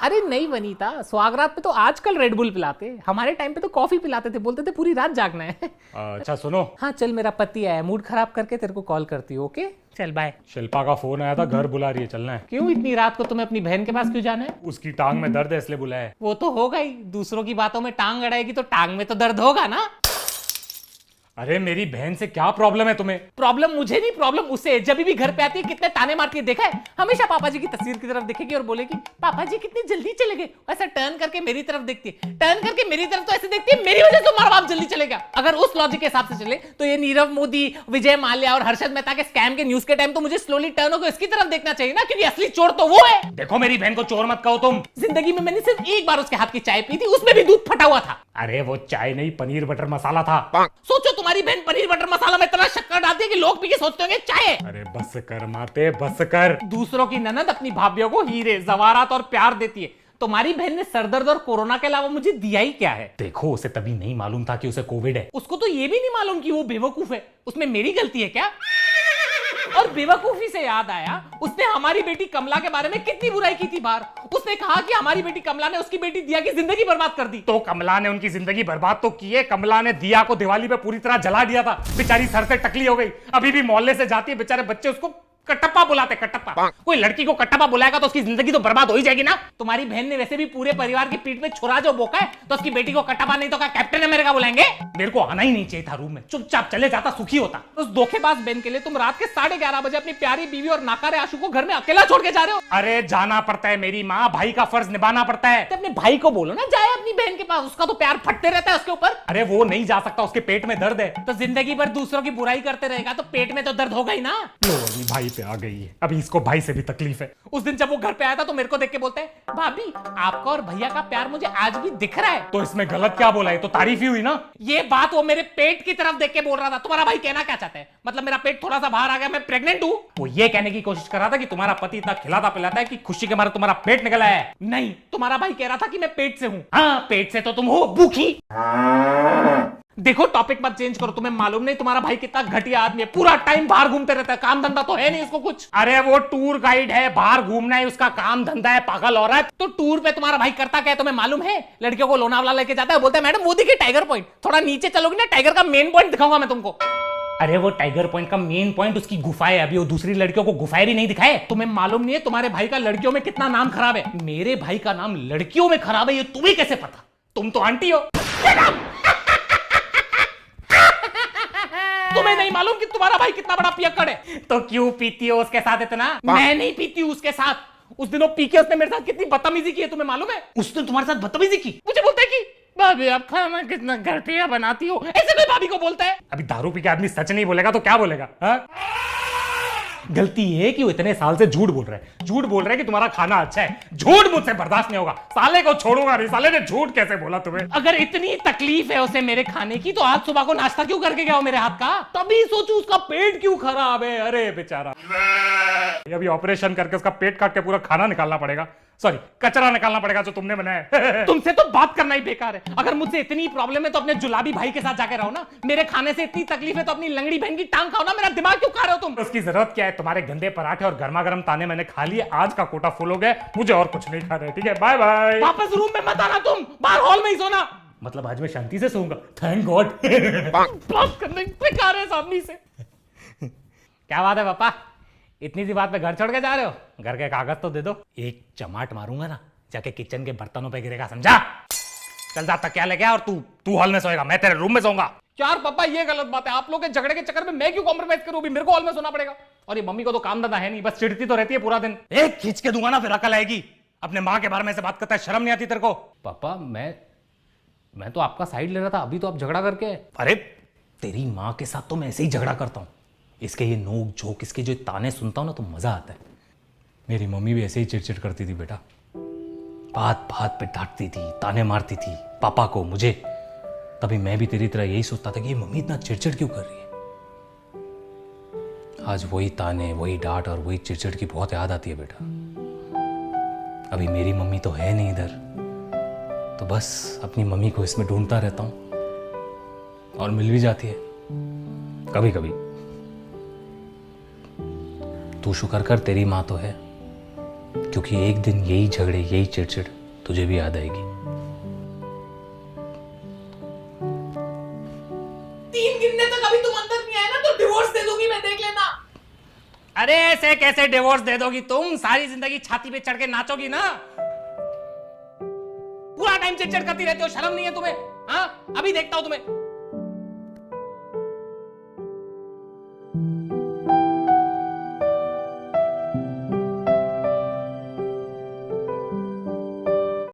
अरे नहीं वनीता, स्वागरात पे तो आजकल रेड बुल पिलाते, हमारे टाइम पे तो कॉफी पिलाते थे, बोलते थे पूरी रात जागना है। अच्छा सुनो, हाँ चल, मेरा पति आया, मूड खराब करके तेरे को कॉल करती हूँ। ओके चल बाय। शिल्पा का फोन आया था, घर बुला रही है, चलना है। क्यों इतनी रात को तुम्हें अपनी बहन के पास क्यों जाना है? उसकी टांग में दर्द है इसलिए बुलाया है। वो तो होगा ही, दूसरों की बातों में टांग अड़ाएगी तो टांग में तो दर्द होगा ना। अरे मेरी बहन से क्या प्रॉब्लम है तुम्हें? प्रॉब्लम मुझे नहीं, प्रॉब्लम उसे। जब भी घर पे आती है कितने ताने मारती है, देखा है? हमेशा पापा जी की तस्वीर की तरफ देखेगी और बोलेगी पापा जी कितनी जल्दी चले गए। ऐसा टर्न करके मेरी तरफ देखती है, टर्न करके मेरी तरफ तो ऐसे देखती है मेरी वजह से तुम्हारा बाप जल्दी चलेगा। अगर उस लॉजिक के हिसाब से चले तो ये नीरव मोदी, विजय माल्या और हर्षद मेहता के स्कैम के न्यूज के टाइम तो मुझे स्लोली टर्न होकर इसकी तरफ देखना चाहिए ना, क्योंकि असली चोर तो वो है। देखो मेरी बहन को चोर मत कहो तुम। जिंदगी में मैंने सिर्फ एक बार उसके हाथ की चाय पी थी, उसमें भी दूध फटा हुआ था। अरे वो चाय नहीं, पनीर बटर मसाला था। सोचो तुम्हारी बहन पनीर बटर मसाला में इतना शक्कर डालती है कि लोग पी के सोचते होंगे चाय है। अरे बस कर माते, बस कर। दूसरों की ननद अपनी भाभीियों को हीरे जवारात और प्यार देती है, तुम्हारी बहन ने सरदर्द और कोरोना के अलावा मुझे दिया ही क्या है? देखो उसे तभी नहीं मालूम था कि उसे कोविड है। उसको तो ये भी नहीं मालूम कि वो बेवकूफ है। उसमें मेरी गलती है क्या? और बेवकूफी से याद आया, उसने हमारी बेटी कमला के बारे में कितनी बुराई की थी बाहर। उसने कहा कि हमारी बेटी कमला ने उसकी बेटी दिया की जिंदगी बर्बाद कर दी। तो कमला ने उनकी जिंदगी बर्बाद तो की है। कमला ने दिया को दिवाली पे पूरी तरह जला दिया था, बेचारी सर से टकली हो गई। अभी भी मोहल्ले से जाती है, बेचारे बच्चे उसको कटप्पा बुलाते, कटप्पा। कोई लड़की को कटप्पा बुलाएगा तो उसकी जिंदगी तो बर्बाद हो ही जाएगी ना। तुम्हारी बहन ने वैसे भी पूरे परिवार की पीठ में छुरा जो बोका है, तो उसकी बेटी को कटप्पा नहीं तो क्या कैप्टन अमेरिका बुलाएंगे? मेरे को आना ही नहीं चाहिए था रूम में, चुपचाप चले जाता, सुखी होता। उस धोखेबाज बहन के लिए तुम रात के 11:30 बजे अपनी प्यारी बीवी और नाकारे आशु को घर में अकेला छोड़ के जा रहे हो। अरे जाना पड़ता है मेरी माँ, भाई का फर्ज निभाना पड़ता है। तो अपने भाई को बोलो ना जाए अपनी बहन के पास, उसका तो प्यार फटते रहता है उसके ऊपर। अरे वो नहीं जा सकता, उसके पेट में दर्द है। तो जिंदगी भर दूसरों की बुराई करते रहेगा तो पेट में तो दर्द होगा ही ना। लो अभी भाई पे आ गई है, अभी इसको भाई से भी तकलीफ है। उस दिन जब वो घर पे आया था तो मेरे को देख के बोलते हैं भाभी आपका और भैया का प्यार मुझे आज भी दिख रहा है। तो इसमें गलत क्या बोला है? तो तारीफ ही हुई ना। ये बात वो मेरे पेट की तरफ देख के बोल रहा था। तुम्हारा भाई कहना क्या चाहता है? मतलब मेरा पेट थोड़ा सा बाहर आ गया, मैं प्रेग्नेंट हूँ? वो ये कहने की कोशिश कर रहा था कि तुम्हारा पति इतना खिलाता पिलाता है कि खुशी के मारे तुम्हारा पेट निकल आया है। नहीं, तुम्हारा भाई कह रहा था कि मैं पेट से हूँ। हाँ पेट से तो तुम हो, भूखी। देखो टॉपिक मत चेंज करो, तुम्हें मालूम नहीं तुम्हारा भाई कितना घटिया आदमी है, पूरा टाइम बाहर घूमते रहता है, काम धंधा तो है नहीं इसको कुछ। अरे वो टूर गाइड है, बाहर घूमना है उसका काम धंधा है, पागल औरत। तो टूर पे तुम्हारा भाई करता क्या है तुम्हें मालूम है? लड़कियों को लोनावाला लेके जाता है, बोलता है मैडम वो देखिए टाइगर पॉइंट, थोड़ा नीचे चलोगी ना टाइगर का मेन पॉइंट दिखाऊंगा मैं तुमको। अरे वो टाइगर पॉइंट का मेन पॉइंट उसकी गुफा है, अभी वो दूसरी लड़कियों को गुफाएं भी नहीं दिखाए। तुम्हें मालूम नहीं है तुम्हारे भाई का लड़कियों में कितना नाम खराब है? मेरे भाई का नाम लड़कियों में खराब है, ये तुम्हें कैसे पता? तुम तो आंटी हो। तुम्हें नहीं मालूम कि तुम्हारा भाई कितना बड़ा पियक्कड़ है? तो क्यों पीती हो उसके साथ इतना? मैं नहीं पीती हूँ उसके साथ। उस दिनों पी के उसने मेरे साथ कितनी बदतमीजी की है तुम्हें मालूम है? उसने तुम्हारे साथ बदतमीजी की? मुझे बोलता है कि भाभी आप खाना कितना घटिया बनाती हो, ऐसे में भाभी को बोलता है। अभी दारू पी के आदमी सच नहीं बोलेगा तो क्या बोलेगा? हा? गलती है कि वो इतने साल से झूठ बोल रहा है, झूठ बोल रहा है कि तुम्हारा खाना अच्छा है। झूठ मुझसे बर्दाश्त नहीं होगा, साले को छोड़ूंगा नहीं। साले ने झूठ कैसे बोला तुम्हें? अगर इतनी तकलीफ है उसे मेरे खाने की तो आज सुबह को नाश्ता क्यों करके गया हो मेरे हाथ का? तभी सोचू उसका पेट क्यों खराब है। अरे बेचारा, अभी ऑपरेशन करके उसका पेट काट के पूरा खाना निकालना पड़ेगा, सॉरी कचरा निकालना पड़ेगा जो तुमने बनाया। तुमसे तो बात करना ही बेकार है। अगर मुझसे इतनी प्रॉब्लम है तो अपने जुलाबी भाई के साथ जाके रहो ना। मेरे खाने से इतनी तकलीफ है तो अपनी लंगड़ी बहन की टांग खाओ ना। मेरा दिमाग क्यों खा रहे हो तुम? उसकी जरूरत क्या है? तुम्हारे गंदे पराठे और गर्मा गर्म ताने मैंने खा लिए, आज का कोटा फुल हो गया, मुझे और कुछ नहीं खा रहे। ठीक है, बाय बाय। वापस रूम में मत आना, तुम बाहर हॉल में ही सोना। मतलब आज मैं शांति से सोऊंगा, थैंक गॉड। बात करने बेकार है सामने से। क्या बात है पापा, इतनी सी बात पे घर छोड़ के जा रहे हो? घर के कागज तो दे दो। एक चमाट मारूंगा ना, जाके किचन के बर्तनों पे गिरेगा, समझा? चल जा तकिया लेके आ और तू हॉल में सोएगा, मैं तेरे रूम में सोऊंगा। यार पापा ये गलत बात है, आप लोग के झगड़े के चक्कर में मैं क्यों कॉम्प्रोमाइज करूं? भी मेरे को हॉल में सोना पड़ेगा। और ये मम्मी को तो काम धंधा है नहीं, बस चिढ़ती तो रहती है पूरा दिन। एक खींच के दूंगा ना फिर अकल आएगी। अपने माँ के बारे में से बात करता है, शर्म नहीं आती तेरे को? पापा मैं तो आपका साइड ले रहा था, अभी तो आप झगड़ा करके। अरे तेरी माँ के साथ तो मैं ऐसे ही झगड़ा करता हूँ, इसके ये नोक झोंक, इसके जो ताने सुनता हूं ना तो मजा आता है। मेरी मम्मी भी ऐसे ही चिड़चिड़ करती थी बेटा, बात बात पे डांटती थी, ताने मारती थी पापा को, मुझे। तभी मैं भी तेरी तरह यही सोचता था कि ये मम्मी इतना चिड़चिड़ क्यों कर रही है। आज वही ताने, वही डांट और वही चिड़चिड़ की बहुत याद आती है बेटा। अभी मेरी मम्मी तो है नहीं इधर, तो बस अपनी मम्मी को इसमें ढूंढता रहता हूं और मिल भी जाती है कभी कभी। तू शुक्र कर तेरी माँ तो है, क्योंकि एक दिन यही झगड़े, यही चिड़चिड़ तुझे भी याद आएगी। 3 गिनने तक अभी तुम अंदर नहीं आए ना तो डिवोर्स दे दूंगी मैं, देख लेना। अरे ऐसे कैसे डिवोर्स दे दोगी तुम? सारी जिंदगी छाती पे चढ़ के नाचोगी ना, पूरा टाइम चिड़चिड़ करती रहती हो, शर्म नहीं है तुम्हें? हाँ, अभी देखता हूं तुम्हें।